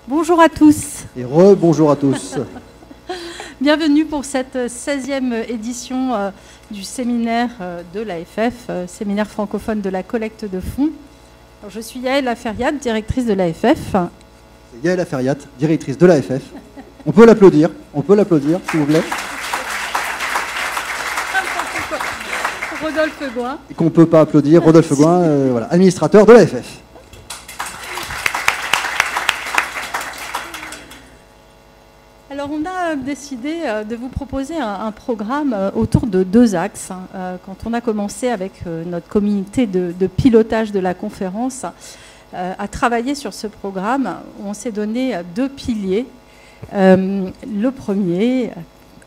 Bonjour à tous. Et re-bonjour à tous. Bienvenue pour cette 16e édition du séminaire de l'AFF, séminaire francophone de la collecte de fonds. Alors, je suis Yaël Aferiat, directrice de l'AFF. Yaël Aferiat, directrice de l'AFF. On peut l'applaudir, s'il vous plaît. Rodolphe Gouin. Et qu'on ne peut pas applaudir, Rodolphe Gouin, voilà, administrateur de l'AFF. Alors on a décidé de vous proposer un programme autour de deux axes. Quand on a commencé avec notre comité de pilotage de la conférence à travailler sur ce programme, on s'est donné deux piliers. Le premier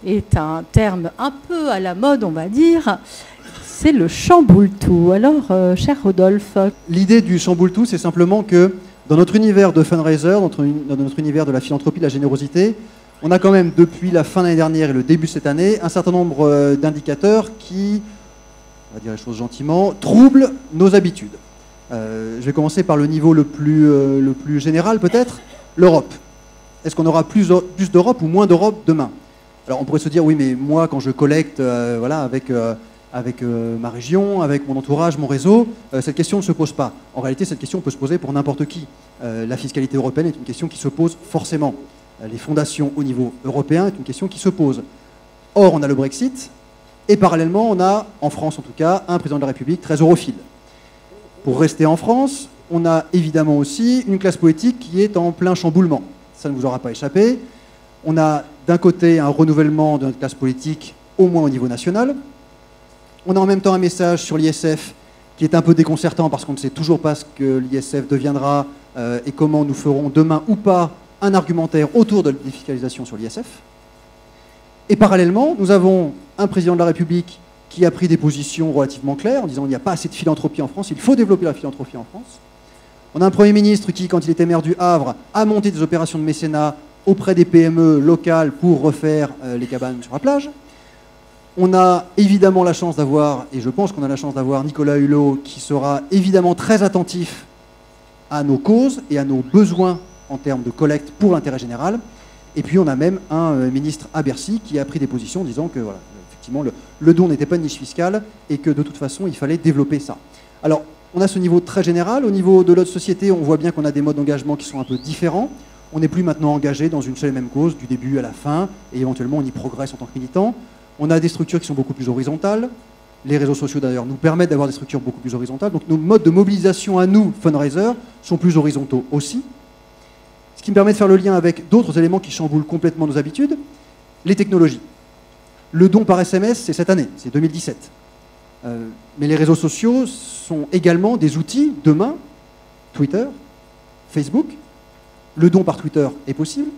est un terme un peu à la mode, on va dire, c'est le chamboule-tout. Alors, cher Rodolphe. L'idée du chamboule-tout, c'est simplement que dans notre univers de fundraiser, dans notre univers de la philanthropie, de la générosité, on a quand même, depuis la fin de l'année dernière et le début de cette année, un certain nombre d'indicateurs qui, on va dire les choses gentiment, troublent nos habitudes. Je vais commencer par le niveau le plus général, peut-être, l'Europe. Est-ce qu'on aura plus d'Europe ou moins d'Europe demain? Alors on pourrait se dire, oui, mais moi, quand je collecte voilà, avec ma région, avec mon entourage, mon réseau, cette question ne se pose pas. En réalité, cette question peut se poser pour n'importe qui. La fiscalité européenne est une question qui se pose forcément. Les fondations au niveau européen est une question qui se pose. Or, on a le Brexit, et parallèlement, on a, en France en tout cas, un président de la République très europhile. Pour rester en France, on a évidemment aussi une classe politique qui est en plein chamboulement. Ça ne vous aura pas échappé. On a d'un côté un renouvellement de notre classe politique, au moins au niveau national. On a en même temps un message sur l'ISF qui est un peu déconcertant parce qu'on ne sait toujours pas ce que l'ISF deviendra et comment nous ferons demain ou pas un argumentaire autour de la défiscalisation sur l'ISF. Et parallèlement, nous avons un président de la République qui a pris des positions relativement claires en disant qu'il n'y a pas assez de philanthropie en France, il faut développer la philanthropie en France. On a un Premier ministre qui, quand il était maire du Havre, a monté des opérations de mécénat auprès des PME locales pour refaire les cabanes sur la plage. On a évidemment la chance d'avoir, et je pense qu'on a la chance d'avoir Nicolas Hulot qui sera évidemment très attentif à nos causes et à nos besoins en termes de collecte pour l'intérêt général. Et puis on a même un ministre à Bercy qui a pris des positions disant que voilà, effectivement le don n'était pas une niche fiscale et que de toute façon il fallait développer ça. Alors on a ce niveau très général. Au niveau de notre société, on voit bien qu'on a des modes d'engagement qui sont un peu différents. On n'est plus maintenant engagé dans une seule et même cause du début à la fin et éventuellement on y progresse en tant que militant. On a des structures qui sont beaucoup plus horizontales. Les réseaux sociaux d'ailleurs nous permettent d'avoir des structures beaucoup plus horizontales. Donc nos modes de mobilisation à nous, fundraisers, sont plus horizontaux aussi. Ce qui me permet de faire le lien avec d'autres éléments qui chamboulent complètement nos habitudes, les technologies. Le don par SMS, c'est cette année, c'est 2017. Mais les réseaux sociaux sont également des outils, demain, Twitter, Facebook. Le don par Twitter est possible.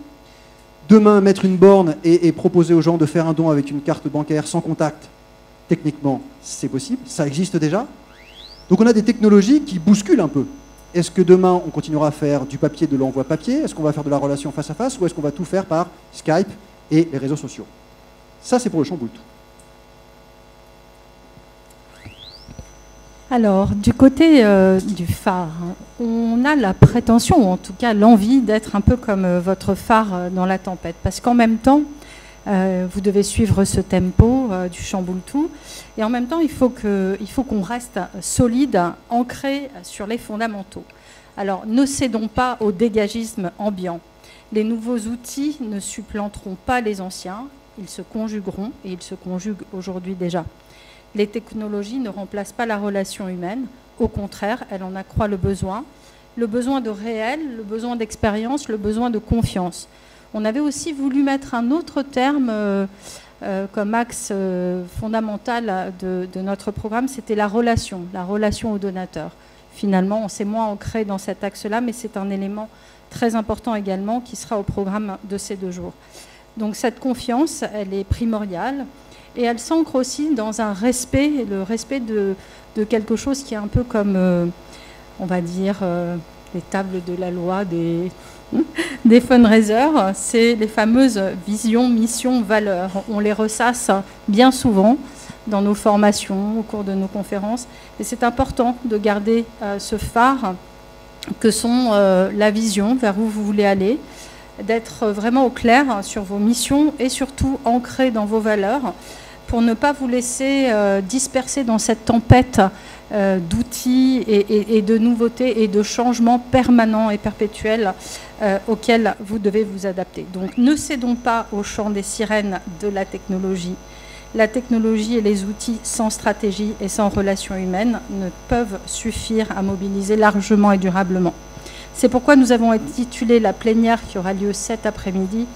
Demain, mettre une borne et proposer aux gens de faire un don avec une carte bancaire sans contact, techniquement, c'est possible, ça existe déjà. Donc on a des technologies qui bousculent un peu. Est-ce que demain, on continuera à faire du papier, de l'envoi papier? Est-ce qu'on va faire de la relation face à face? Ou est-ce qu'on va tout faire par Skype et les réseaux sociaux? Ça, c'est pour le chamboule-tout. Alors, du côté du phare, on a la prétention, ou en tout cas l'envie d'être un peu comme votre phare dans la tempête. Parce qu'en même temps, vous devez suivre ce tempo du chamboule-tout. Et en même temps, il faut qu'on reste solide, ancré sur les fondamentaux. Alors, ne cédons pas au dégagisme ambiant. Les nouveaux outils ne supplanteront pas les anciens. Ils se conjugueront, et ils se conjuguent aujourd'hui déjà. Les technologies ne remplacent pas la relation humaine. Au contraire, elles en accroissent le besoin de réel, le besoin d'expérience, le besoin de confiance. On avait aussi voulu mettre un autre terme comme axe fondamental de notre programme, c'était la relation au donateur. Finalement, on s'est moins ancré dans cet axe-là, mais c'est un élément très important également qui sera au programme de ces 2 jours. Donc cette confiance, elle est primordiale. Et elle s'ancre aussi dans un respect, le respect de quelque chose qui est un peu comme, on va dire, les tables de la loi des fundraisers. C'est les fameuses visions, missions, valeurs. On les ressasse bien souvent dans nos formations, au cours de nos conférences. Et c'est important de garder ce phare que sont la vision, vers où vous voulez aller, d'être vraiment au clair sur vos missions et surtout ancré dans vos valeurs pour ne pas vous laisser disperser dans cette tempête d'outils et de nouveautés et de changements permanents et perpétuels auxquels vous devez vous adapter. Donc ne cédons pas au chant des sirènes de la technologie. La technologie et les outils sans stratégie et sans relations humaines ne peuvent suffire à mobiliser largement et durablement. C'est pourquoi nous avons intitulé la plénière qui aura lieu cet après-midi,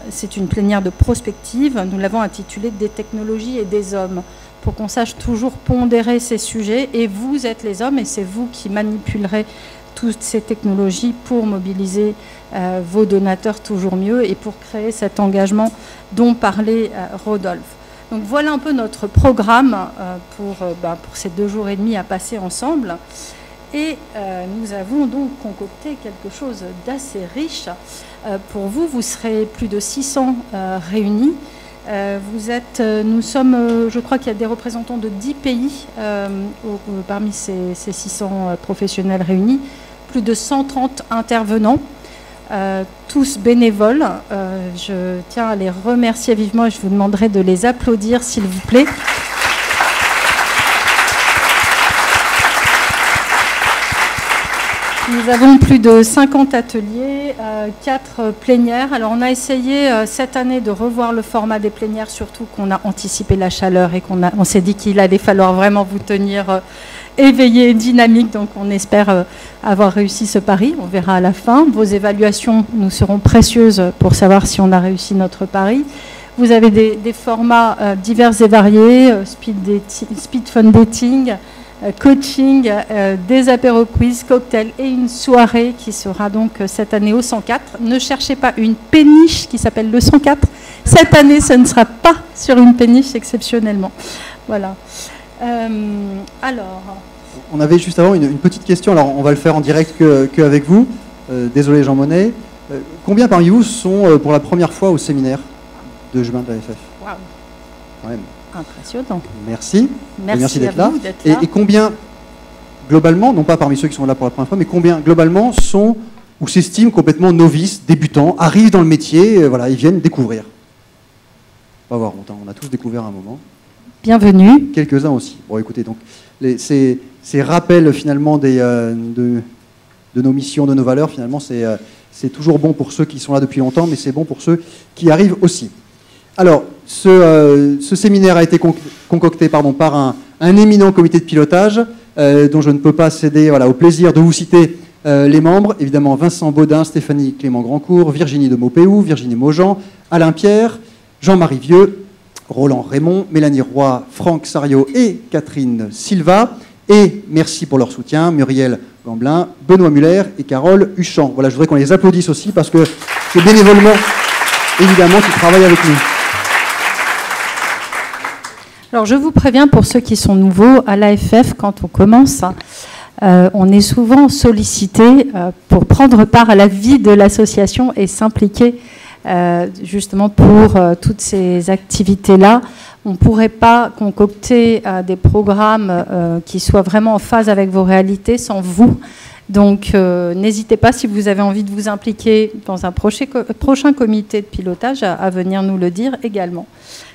c'est une plénière de prospective, nous l'avons intitulée « Des technologies et des hommes », pour qu'on sache toujours pondérer ces sujets. Et vous êtes les hommes et c'est vous qui manipulerez toutes ces technologies pour mobiliser vos donateurs toujours mieux et pour créer cet engagement dont parlait Rodolphe. Donc voilà un peu notre programme pour ces 2 jours et demi à passer ensemble. Et nous avons donc concocté quelque chose d'assez riche. Pour vous, vous serez plus de 600 réunis. Nous sommes, je crois qu'il y a des représentants de 10 pays parmi ces 600 professionnels réunis, plus de 130 intervenants, tous bénévoles. Je tiens à les remercier vivement et je vous demanderai de les applaudir, s'il vous plaît. Nous avons plus de 50 ateliers, 4 plénières. Alors on a essayé cette année de revoir le format des plénières, surtout qu'on a anticipé la chaleur et on s'est dit qu'il allait falloir vraiment vous tenir éveillés et dynamiques. Donc on espère avoir réussi ce pari. On verra à la fin. Vos évaluations nous seront précieuses pour savoir si on a réussi notre pari. Vous avez des formats divers et variés, speed fun dating, coaching, des apéro quiz, cocktails et une soirée qui sera donc cette année au 104. Ne cherchez pas une péniche qui s'appelle le 104. Cette année, ce ne sera pas sur une péniche exceptionnellement. Voilà. Alors... On avait juste avant une petite question. Alors, on va le faire en direct qu'avec vous. Désolé, Jean Monnet. Combien parmi vous sont pour la première fois au séminaire de juin de l'AFF? Waouh. Quand même. Impressionnant. Merci. Merci d'être là. là. Et combien, globalement, non pas parmi ceux qui sont là pour la première fois, mais combien, globalement, sont ou s'estiment complètement novices, débutants, arrivent dans le métier, voilà, ils viennent découvrir? On va voir, on a tous découvert à un moment. Bienvenue. Quelques-uns aussi. Bon, écoutez, donc, ces rappels, finalement, de nos missions, de nos valeurs, finalement, c'est toujours bon pour ceux qui sont là depuis longtemps, mais c'est bon pour ceux qui arrivent aussi. Alors, ce séminaire a été concocté par un éminent comité de pilotage dont je ne peux pas céder au plaisir de vous citer les membres. Évidemment, Vincent Baudin, Stéphanie Clément-Grandcourt, Virginie de Maupeou, Virginie Maujean, Alain Pierre, Jean-Marie Vieux, Roland Raymond, Mélanie Roy, Franck Sario et Catherine Silva. Et merci pour leur soutien, Muriel Gamblin, Benoît Muller et Carole Huchamp. Voilà, je voudrais qu'on les applaudisse aussi parce que c'est bénévolement, évidemment, qu'ils travaillent avec nous. Alors, je vous préviens, pour ceux qui sont nouveaux, à l'AFF, quand on commence, on est souvent sollicité pour prendre part à la vie de l'association et s'impliquer justement pour toutes ces activités-là. On ne pourrait pas concocter des programmes qui soient vraiment en phase avec vos réalités sans vous. Donc, n'hésitez pas, si vous avez envie de vous impliquer dans un prochain comité de pilotage, à venir nous le dire également.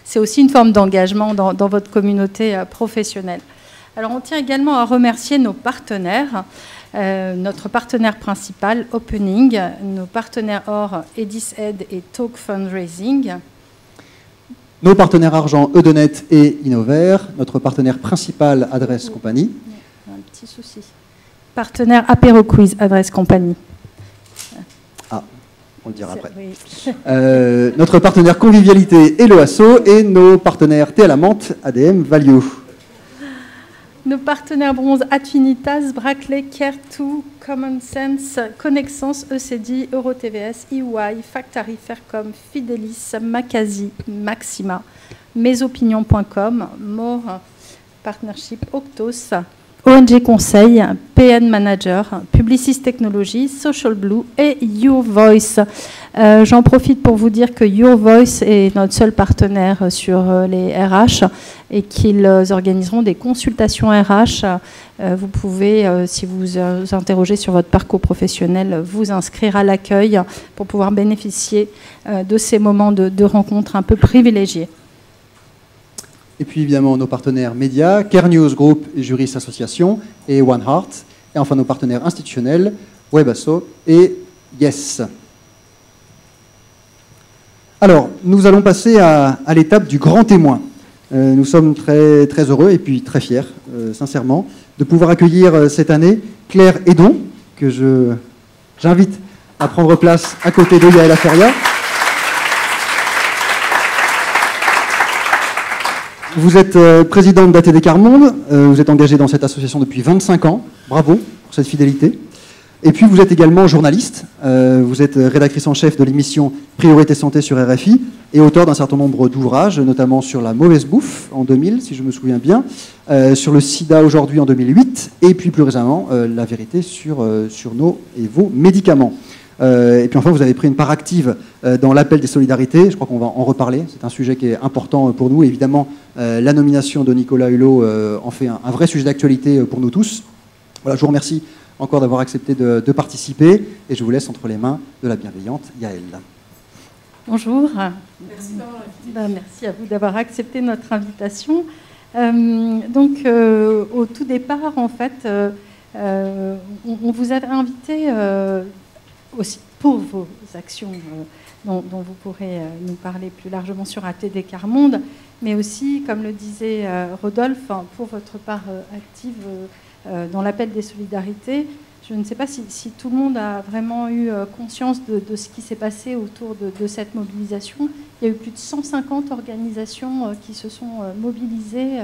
C'est aussi une forme d'engagement dans votre communauté professionnelle. Alors, on tient également à remercier nos partenaires, notre partenaire principal, Opening, nos partenaires or, Edisaid et Talk Fundraising. Nos partenaires argent, Eudonet et Innover, notre partenaire principal, Adresse Compagnie. Un petit souci. Partenaire Apéro Quiz, Adresse Compagnie. Ah, on le dira après. Oui. Notre partenaire Convivialité, Eloasso, et nos partenaires Thé à la menthe, ADM Value. Nos partenaires bronze, Affinitas, Brackley, Care2, Common Sense, Connexence, ECD, EuroTVS, EY, Factari, Faircom, Fidelis, Macasi, Maxima, mesopinions.com, More Partnership, Octos, ONG Conseil, PN Manager, Publicis Technologies, Social Blue et Your Voice. J'en profite pour vous dire que Your Voice est notre seul partenaire sur les RH et qu'ils organiseront des consultations RH. Vous pouvez, si vous vous interrogez sur votre parcours professionnel, vous inscrire à l'accueil pour pouvoir bénéficier de ces moments de rencontres un peu privilégiés. Et puis évidemment nos partenaires médias, Care News Group et Juris Association et One Heart. Et enfin nos partenaires institutionnels, Webasso et Yes. Alors, nous allons passer à l'étape du grand témoin. Nous sommes très, très heureux et puis très fiers, sincèrement, de pouvoir accueillir cette année Claire Hédon, que j'invite à prendre place à côté de Yael Aferia. Vous êtes présidente d'ATD Quart Monde, vous êtes engagée dans cette association depuis 25 ans, bravo pour cette fidélité. Et puis vous êtes également journaliste, vous êtes rédactrice en chef de l'émission Priorité Santé sur RFI et auteur d'un certain nombre d'ouvrages, notamment sur la mauvaise bouffe en 2000, si je me souviens bien, sur le sida aujourd'hui en 2008, et puis plus récemment la vérité sur nos et vos médicaments. Et puis enfin, vous avez pris une part active dans l'appel des solidarités. Je crois qu'on va en reparler. C'est un sujet qui est important pour nous. Et évidemment, la nomination de Nicolas Hulot en fait un vrai sujet d'actualité pour nous tous. Voilà, je vous remercie encore d'avoir accepté de participer. Et je vous laisse entre les mains de la bienveillante Yael. Bonjour. Merci à vous d'avoir accepté notre invitation. Donc, au tout départ, en fait, on vous a invité... aussi pour vos actions dont vous pourrez nous parler plus largement sur ATD Quart Monde, mais aussi, comme le disait Rodolphe, pour votre part active dans l'appel des solidarités. Je ne sais pas si tout le monde a vraiment eu conscience de ce qui s'est passé autour de cette mobilisation. Il y a eu plus de 150 organisations qui se sont mobilisées.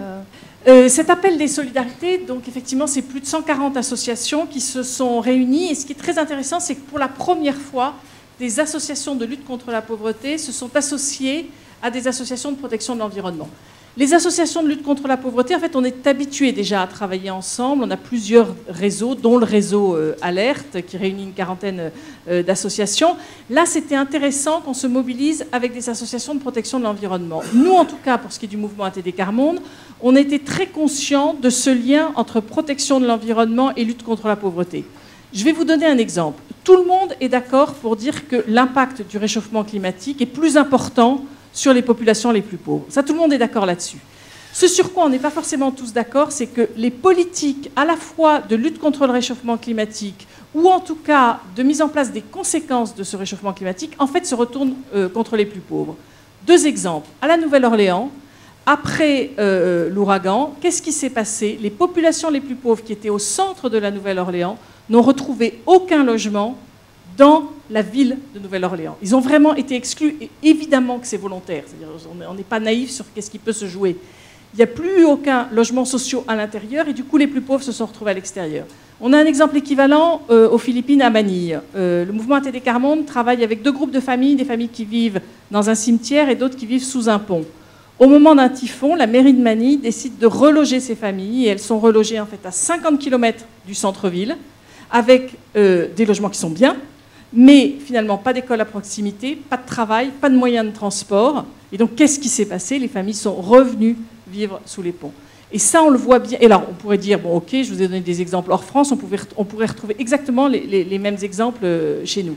Cet appel des solidarités, donc effectivement, c'est plus de 140 associations qui se sont réunies. Et ce qui est très intéressant, c'est que pour la première fois, des associations de lutte contre la pauvreté se sont associées à des associations de protection de l'environnement. Les associations de lutte contre la pauvreté, en fait, on est habitués déjà à travailler ensemble. On a plusieurs réseaux, dont le réseau Alerte, qui réunit une quarantaine d'associations. Là, c'était intéressant qu'on se mobilise avec des associations de protection de l'environnement. Nous, en tout cas, pour ce qui est du mouvement ATD Quart Monde, on était très conscients de ce lien entre protection de l'environnement et lutte contre la pauvreté. Je vais vous donner un exemple. Tout le monde est d'accord pour dire que l'impact du réchauffement climatique est plus important sur les populations les plus pauvres. Ça, tout le monde est d'accord là-dessus. Ce sur quoi on n'est pas forcément tous d'accord, c'est que les politiques à la fois de lutte contre le réchauffement climatique ou en tout cas de mise en place des conséquences de ce réchauffement climatique, en fait, se retournent contre les plus pauvres. Deux exemples. À la Nouvelle-Orléans, après l'ouragan, qu'est-ce qui s'est passé? Les populations les plus pauvres qui étaient au centre de la Nouvelle-Orléans n'ont retrouvé aucun logement dans la ville de Nouvelle-Orléans. Ils ont vraiment été exclus, et évidemment que c'est volontaire. C'est-à-dire, on n'est pas naïf sur qu'est-ce qui peut se jouer. Il n'y a plus aucun logement social à l'intérieur, et du coup, les plus pauvres se sont retrouvés à l'extérieur. On a un exemple équivalent aux Philippines, à Manille. Le mouvement ATD Quart Monde travaille avec deux groupes de familles, des familles qui vivent dans un cimetière et d'autres qui vivent sous un pont. Au moment d'un typhon, la mairie de Manille décide de reloger ces familles, et elles sont relogées en fait à 50 km du centre-ville, avec des logements qui sont bien, mais finalement pas d'école à proximité, pas de travail, pas de moyens de transport. Et donc qu'est-ce qui s'est passé? Les familles sont revenues vivre sous les ponts. Et ça, on le voit bien. Et là, on pourrait dire, bon, ok, je vous ai donné des exemples hors France, on pourrait retrouver exactement les mêmes exemples chez nous.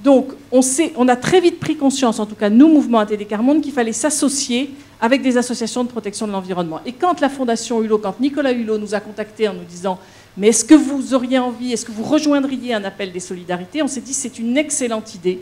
Donc, on a très vite pris conscience, en tout cas, nous, Mouvement ATD Quart Monde, qu'il fallait s'associer avec des associations de protection de l'environnement. Et quand la Fondation Hulot, quand Nicolas Hulot nous a contactés en nous disant « Mais est-ce que vous auriez envie, est-ce que vous rejoindriez un appel des solidarités ?» On s'est dit « C'est une excellente idée. »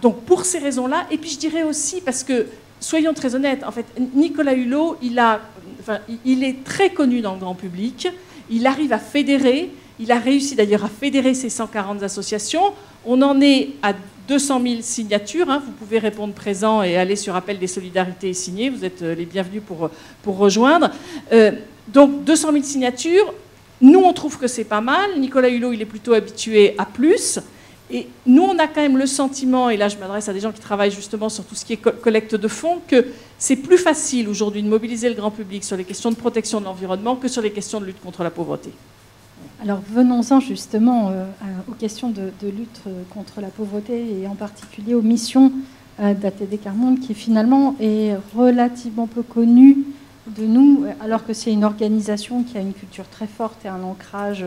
Donc, pour ces raisons-là, et puis je dirais aussi, parce que, soyons très honnêtes, en fait, Nicolas Hulot, il est très connu dans le grand public, il arrive à fédérer, il a réussi d'ailleurs à fédérer ces 140 associations. On en est à 200 000 signatures. Hein. Vous pouvez répondre présent et aller sur Appel des solidarités et signer. Vous êtes les bienvenus pour rejoindre. Donc 200 000 signatures. Nous, on trouve que c'est pas mal. Nicolas Hulot, il est plutôt habitué à plus. Et nous, on a quand même le sentiment, et là je m'adresse à des gens qui travaillent justement sur tout ce qui est collecte de fonds, que c'est plus facile aujourd'hui de mobiliser le grand public sur les questions de protection de l'environnement que sur les questions de lutte contre la pauvreté. Alors venons-en justement aux questions de lutte contre la pauvreté et en particulier aux missions d'ATD Quart Monde qui finalement est relativement peu connue de nous, alors que c'est une organisation qui a une culture très forte et un ancrage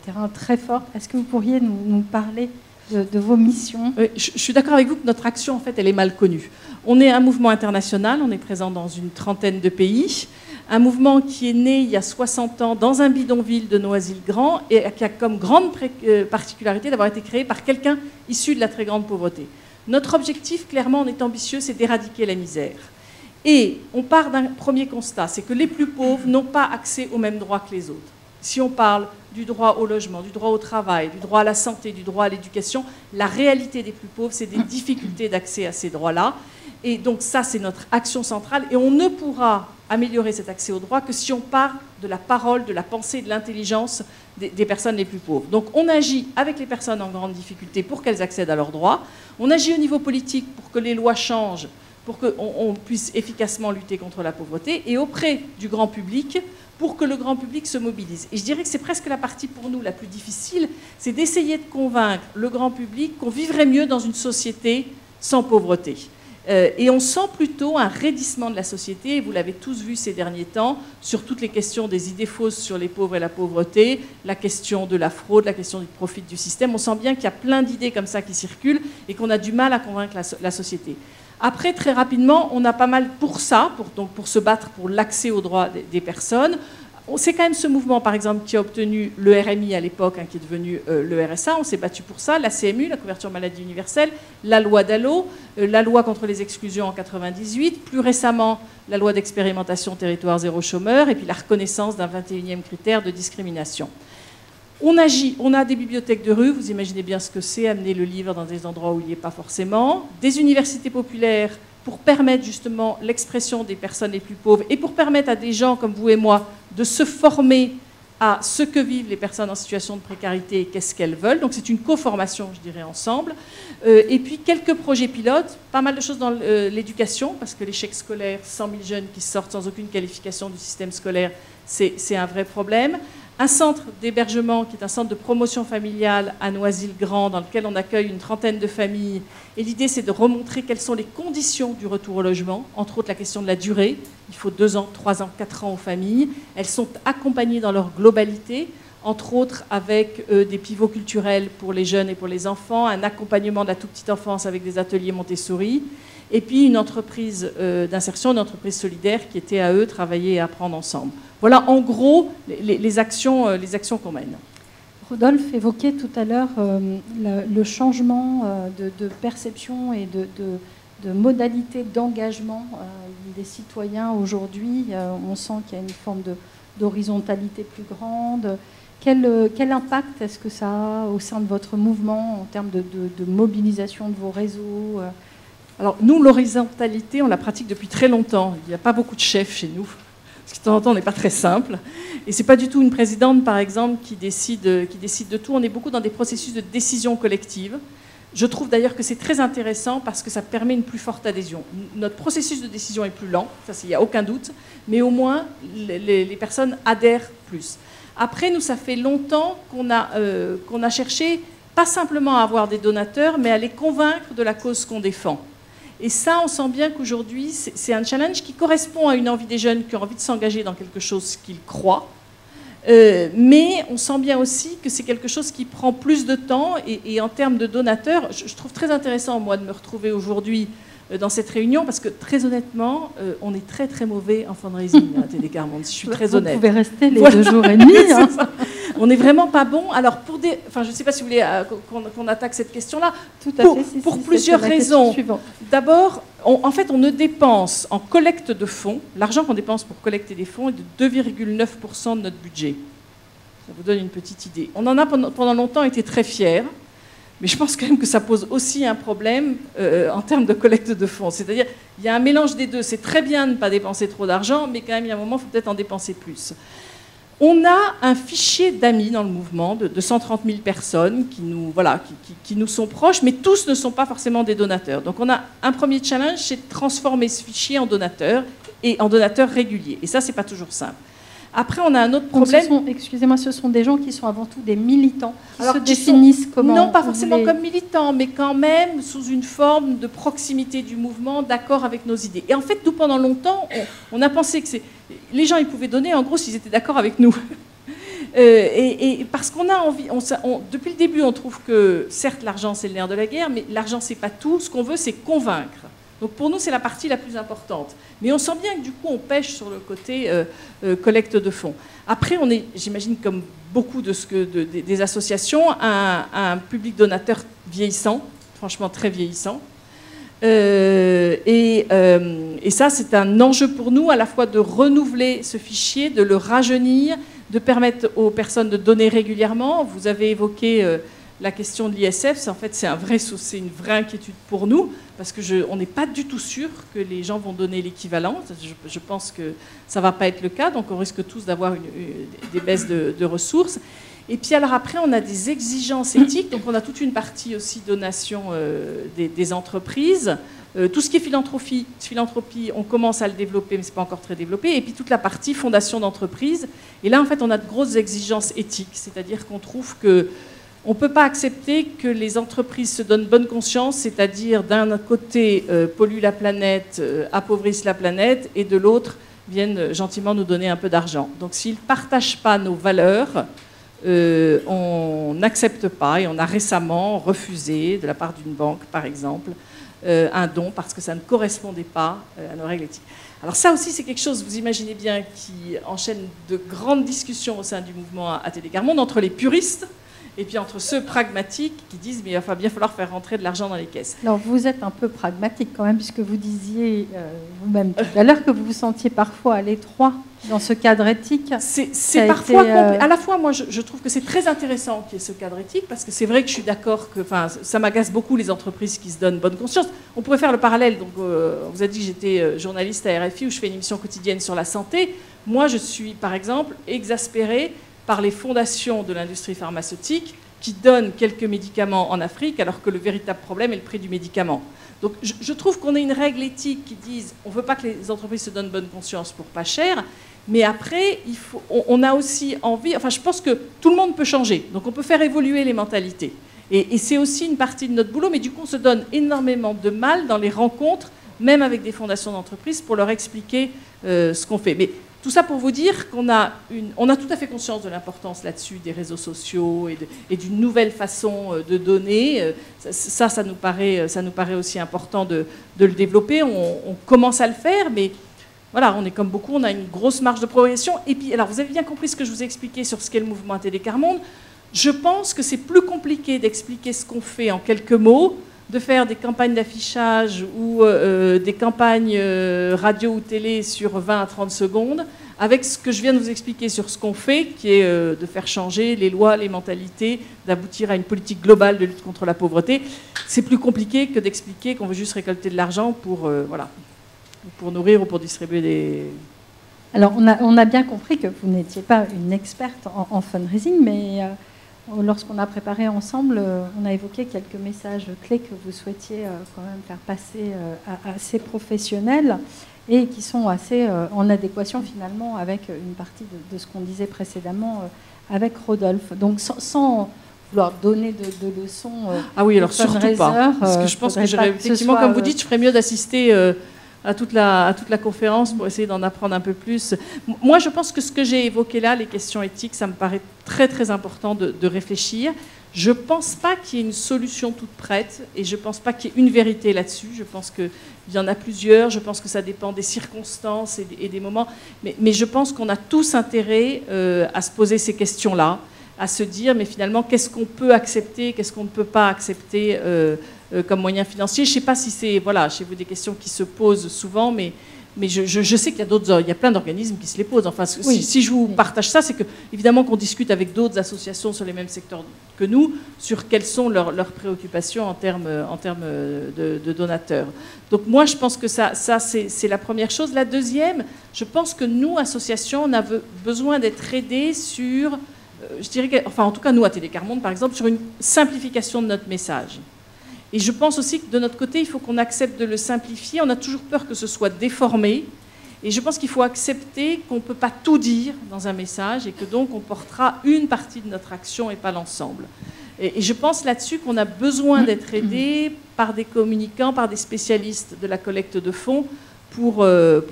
terrain très fort. Est-ce que vous pourriez nous parler de vos missions? Je suis d'accord avec vous que notre action, en fait, elle est mal connue. On est un mouvement international, on est présent dans une trentaine de pays, un mouvement qui est né il y a 60 ans dans un bidonville de Noisy-le-Grand et qui a comme grande particularité d'avoir été créé par quelqu'un issu de la très grande pauvreté. Notre objectif, clairement, on est ambitieux, c'est d'éradiquer la misère. Et on part d'un premier constat, c'est que les plus pauvres n'ont pas accès aux mêmes droits que les autres. Si on parle du droit au logement, du droit au travail, du droit à la santé, du droit à l'éducation, la réalité des plus pauvres, c'est des difficultés d'accès à ces droits-là. Et donc ça, c'est notre action centrale. Et on ne pourra améliorer cet accès aux droits que si on part de la parole, de la pensée, de l'intelligence des personnes les plus pauvres. Donc on agit avec les personnes en grande difficulté pour qu'elles accèdent à leurs droits. On agit au niveau politique pour que les lois changent, pour qu'on puisse efficacement lutter contre la pauvreté, et auprès du grand public, pour que le grand public se mobilise. Et je dirais que c'est presque la partie pour nous la plus difficile, c'est d'essayer de convaincre le grand public qu'on vivrait mieux dans une société sans pauvreté. Et on sent plutôt un raidissement de la société, et vous l'avez tous vu ces derniers temps, sur toutes les questions des idées fausses sur les pauvres et la pauvreté, la question de la fraude, la question du profit du système. On sent bien qu'il y a plein d'idées comme ça qui circulent et qu'on a du mal à convaincre la société. Après, très rapidement, on a pas mal pour ça, pour se battre pour l'accès aux droits des personnes. C'est quand même ce mouvement, par exemple, qui a obtenu le RMI à l'époque, qui est devenu le RSA. On s'est battu pour ça. La CMU, la couverture maladie universelle, la loi DALLO, la loi contre les exclusions en 98, plus récemment, la loi d'expérimentation territoire zéro chômeur, et puis la reconnaissance d'un 21e critère de discrimination. On agit, on a des bibliothèques de rue, vous imaginez bien ce que c'est, amener le livre dans des endroits où il n'y est pas forcément, des universités populaires pour permettre justement l'expression des personnes les plus pauvres et pour permettre à des gens comme vous et moi de se former à ce que vivent les personnes en situation de précarité et qu'est-ce qu'elles veulent. Donc c'est une co-formation, je dirais, ensemble. Et puis quelques projets pilotes, pas mal de choses dans l'éducation, parce que l'échec scolaire, 100 000 jeunes qui sortent sans aucune qualification du système scolaire, c'est un vrai problème. Un centre d'hébergement qui est un centre de promotion familiale à Noisy-le-Grand dans lequel on accueille une trentaine de familles. Et l'idée, c'est de remontrer quelles sont les conditions du retour au logement, entre autres la question de la durée. Il faut 2 ans, 3 ans, 4 ans aux familles. Elles sont accompagnées dans leur globalité, entre autres avec des pivots culturels pour les jeunes et pour les enfants, un accompagnement de la toute petite enfance avec des ateliers Montessori, et puis une entreprise d'insertion, une entreprise solidaire qui était à eux travailler et apprendre ensemble. Voilà en gros les actions qu'on mène. Rodolphe évoquait tout à l'heure le changement de perception et de modalité d'engagement des citoyens aujourd'hui. On sent qu'il y a une forme d'horizontalité plus grande. Quel impact est-ce que ça a au sein de votre mouvement en termes de mobilisation de vos réseaux? Alors nous, l'horizontalité, on la pratique depuis très longtemps. Il n'y a pas beaucoup de chefs chez nous. Parce que de temps en temps, on n'est pas très simple. Et ce n'est pas du tout une présidente, par exemple, qui décide de tout. On est beaucoup dans des processus de décision collective. Je trouve d'ailleurs que c'est très intéressant parce que ça permet une plus forte adhésion. Notre processus de décision est plus lent, ça, il n'y a aucun doute, mais au moins, les personnes adhèrent plus. Après, nous, ça fait longtemps qu'on a cherché, pas simplement à avoir des donateurs, mais à les convaincre de la cause qu'on défend. Et ça, on sent bien qu'aujourd'hui, c'est un challenge qui correspond à une envie des jeunes qui ont envie de s'engager dans quelque chose qu'ils croient. Mais on sent bien aussi que c'est quelque chose qui prend plus de temps. Et en termes de donateurs, je trouve très intéressant, moi, de me retrouver aujourd'hui dans cette réunion, parce que très honnêtement, on est très très mauvais en fundraising à ATD Quart Monde, si je suis très honnête. Vous pouvez rester les 2 jours et demi. Hein. On n'est vraiment pas bon. Alors, je ne sais pas si vous voulez qu'on attaque cette question-là. Tout à fait. Pour plusieurs raisons. D'abord, en fait, on ne dépense en collecte de fonds, l'argent qu'on dépense pour collecter des fonds est de 2,9% de notre budget. Ça vous donne une petite idée. On en a pendant longtemps été très fiers. Mais je pense quand même que ça pose aussi un problème en termes de collecte de fonds. C'est-à-dire, il y a un mélange des deux. C'est très bien de ne pas dépenser trop d'argent, mais quand même, il y a un moment, il faut peut-être en dépenser plus. On a un fichier d'amis dans le mouvement de 130 000 personnes qui nous sont proches, mais tous ne sont pas forcément des donateurs. Donc on a un premier challenge, c'est de transformer ce fichier en donateurs et en donateurs réguliers. Et ça, c'est pas toujours simple. Après, on a un autre problème. Excusez-moi, ce sont des gens qui sont avant tout des militants, qui Alors, se définissent comment? Non, pas forcément comme militants, mais quand même sous une forme de proximité du mouvement, d'accord avec nos idées. Et en fait, nous, pendant longtemps, on a pensé que les gens, ils pouvaient donner, en gros, s'ils étaient d'accord avec nous. Et parce qu'on a envie, depuis le début, on trouve que, certes, l'argent, c'est le nerf de la guerre, mais l'argent, c'est pas tout. Ce qu'on veut, c'est convaincre. Donc pour nous, c'est la partie la plus importante. Mais on sent bien que du coup, on pêche sur le côté collecte de fonds. Après, on est, j'imagine, comme beaucoup des associations, un public donateur vieillissant, franchement très vieillissant. Et ça, c'est un enjeu pour nous, à la fois de renouveler ce fichier, de le rajeunir, de permettre aux personnes de donner régulièrement. Vous avez évoqué la question de l'ISF, en fait, c'est une vraie inquiétude pour nous, parce qu'on n'est pas du tout sûr que les gens vont donner l'équivalent. Je pense que ça ne va pas être le cas, donc on risque tous d'avoir des baisses de ressources. Et puis alors après, on a des exigences éthiques, donc on a toute une partie aussi donation des entreprises. Tout ce qui est philanthropie, on commence à le développer, mais ce n'est pas encore très développé. Et puis toute la partie fondation d'entreprise. Et là, en fait, on a de grosses exigences éthiques, c'est-à-dire qu'on trouve que on ne peut pas accepter que les entreprises se donnent bonne conscience, c'est-à-dire d'un côté polluent la planète, appauvrissent la planète, et de l'autre viennent gentiment nous donner un peu d'argent. Donc s'ils ne partagent pas nos valeurs, on n'accepte pas, et on a récemment refusé, de la part d'une banque par exemple, un don parce que ça ne correspondait pas à nos règles éthiques. Alors ça aussi, c'est quelque chose, vous imaginez bien, qui enchaîne de grandes discussions au sein du mouvement ATD Quart Monde entre les puristes et puis entre ceux pragmatiques qui disent mais il va bien falloir faire rentrer de l'argent dans les caisses. Alors vous êtes un peu pragmatique quand même, puisque vous disiez vous-même tout à l'heure que vous vous sentiez parfois à l'étroit dans ce cadre éthique. C'est parfois à la fois, moi je trouve que c'est très intéressant qu'il y ait ce cadre éthique, parce que c'est vrai que je suis d'accord que ça m'agace beaucoup les entreprises qui se donnent bonne conscience. On pourrait faire le parallèle, donc on vous a dit que j'étais journaliste à RFI où je fais une émission quotidienne sur la santé. Moi je suis par exemple exaspérée par les fondations de l'industrie pharmaceutique qui donnent quelques médicaments en Afrique alors que le véritable problème est le prix du médicament. Donc je trouve qu'on a une règle éthique qui dise on ne veut pas que les entreprises se donnent bonne conscience pour pas cher, mais après on a aussi envie, je pense que tout le monde peut changer, donc on peut faire évoluer les mentalités. Et c'est aussi une partie de notre boulot, mais du coup on se donne énormément de mal dans les rencontres, même avec des fondations d'entreprises, pour leur expliquer ce qu'on fait. Mais tout ça pour vous dire qu'on a tout à fait conscience de l'importance là-dessus des réseaux sociaux et d'une nouvelle façon de donner. Ça nous paraît aussi important de le développer. On commence à le faire, mais voilà, on est comme beaucoup, on a une grosse marge de progression. Et puis, alors vous avez bien compris ce que je vous ai expliqué sur ce qu'est le mouvement ATD Quart Monde. Je pense que c'est plus compliqué d'expliquer ce qu'on fait en quelques mots, de faire des campagnes d'affichage ou des campagnes radio ou télé sur 20 à 30 secondes, avec ce que je viens de vous expliquer sur ce qu'on fait, qui est de faire changer les lois, les mentalités, d'aboutir à une politique globale de lutte contre la pauvreté. C'est plus compliqué que d'expliquer qu'on veut juste récolter de l'argent pour nourrir ou pour distribuer des... Alors, on a bien compris que vous n'étiez pas une experte en fundraising, mais... lorsqu'on a préparé ensemble, on a évoqué quelques messages clés que vous souhaitiez quand même faire passer à ces professionnels et qui sont assez en adéquation finalement avec une partie de ce qu'on disait précédemment avec Rodolphe. Donc sans vouloir donner de leçons. Ah oui, alors surtout pas. Parce que je pense que effectivement, comme vous dites, je ferais mieux d'assister à toute la conférence pour essayer d'en apprendre un peu plus. Moi, je pense que ce que j'ai évoqué là, les questions éthiques, ça me paraît très très important de réfléchir. Je ne pense pas qu'il y ait une solution toute prête et je ne pense pas qu'il y ait une vérité là-dessus. Je pense qu'il y en a plusieurs, je pense que ça dépend des circonstances et des moments. Mais je pense qu'on a tous intérêt à se poser ces questions-là, à se dire, mais finalement, qu'est-ce qu'on peut accepter, qu'est-ce qu'on ne peut pas accepter comme moyen financier. Je ne sais pas si c'est chez vous des questions qui se posent souvent, mais Mais je sais qu'il y a plein d'organismes qui se les posent. Enfin, Oui. si je vous partage ça, c'est que évidemment qu'on discute avec d'autres associations sur les mêmes secteurs que nous, sur quelles sont leurs préoccupations en termes de donateurs. Donc moi, je pense que ça c'est la première chose. La deuxième, je pense que nous, associations, on a besoin d'être aidés sur, je dirais, enfin en tout cas nous à Télécarmonde par exemple, sur une simplification de notre message. Et je pense aussi que de notre côté, il faut qu'on accepte de le simplifier. On a toujours peur que ce soit déformé. Et je pense qu'il faut accepter qu'on ne peut pas tout dire dans un message et que donc on portera une partie de notre action et pas l'ensemble. Et je pense là-dessus qu'on a besoin d'être aidé par des communicants, par des spécialistes de la collecte de fonds pour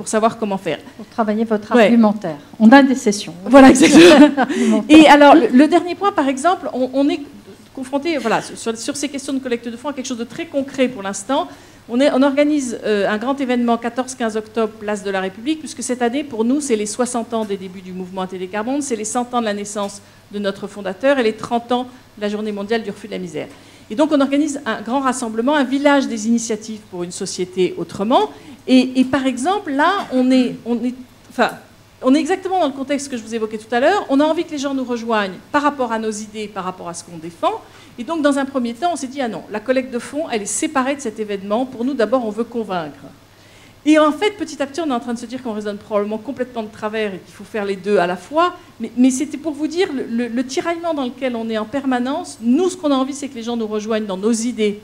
savoir comment faire. Pour travailler votre argumentaire. On a des sessions. Voilà, exactement. Et alors, le dernier point, par exemple, on est confronté, voilà, sur ces questions de collecte de fonds à quelque chose de très concret pour l'instant. On organise un grand événement 14-15 octobre, place de la République, puisque cette année, pour nous, c'est les 60 ans des débuts du mouvement Télécarmonde, c'est les 100 ans de la naissance de notre fondateur et les 30 ans de la Journée mondiale du refus de la misère. Et donc, on organise un grand rassemblement, un village des initiatives pour une société autrement. Et par exemple, là, on est exactement dans le contexte que je vous évoquais tout à l'heure. On a envie que les gens nous rejoignent par rapport à nos idées, par rapport à ce qu'on défend. Et donc, dans un premier temps, on s'est dit, ah non, la collecte de fonds, elle est séparée de cet événement. Pour nous, d'abord, on veut convaincre. Et en fait, petit à petit, on est en train de se dire qu'on raisonne probablement complètement de travers et qu'il faut faire les deux à la fois. Mais c'était pour vous dire le tiraillement dans lequel on est en permanence. Nous, ce qu'on a envie, c'est que les gens nous rejoignent dans nos idées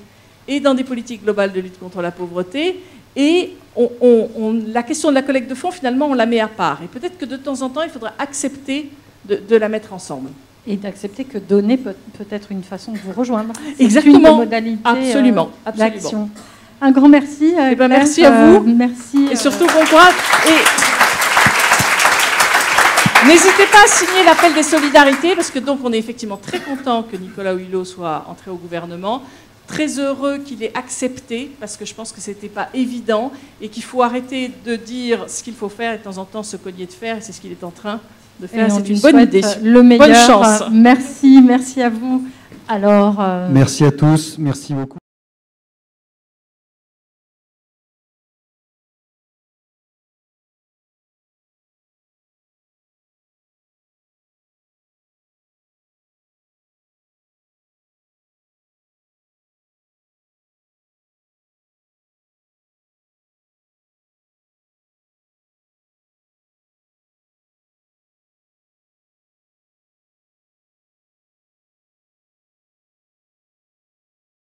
et dans des politiques globales de lutte contre la pauvreté. Et la question de la collecte de fonds, finalement, on la met à part. Et peut-être que de temps en temps, il faudra accepter de la mettre ensemble. Et d'accepter que donner peut être une façon de vous rejoindre. Exactement. C'est une des modalités absolument. d'action. Un grand merci. Claire, merci à vous. Merci. Et surtout, bon courage. Et n'hésitez pas à signer l'appel des solidarités, parce que donc on est effectivement très content que Nicolas Hulot soit entré au gouvernement. Très heureux qu'il ait accepté, parce que je pense que ce n'était pas évident, et qu'il faut arrêter de dire ce qu'il faut faire et de temps en temps se cogner de faire, et c'est ce qu'il est en train de faire. C'est une bonne idée. Le meilleur. Bonne chance. Merci à vous. Alors, merci à tous, merci beaucoup.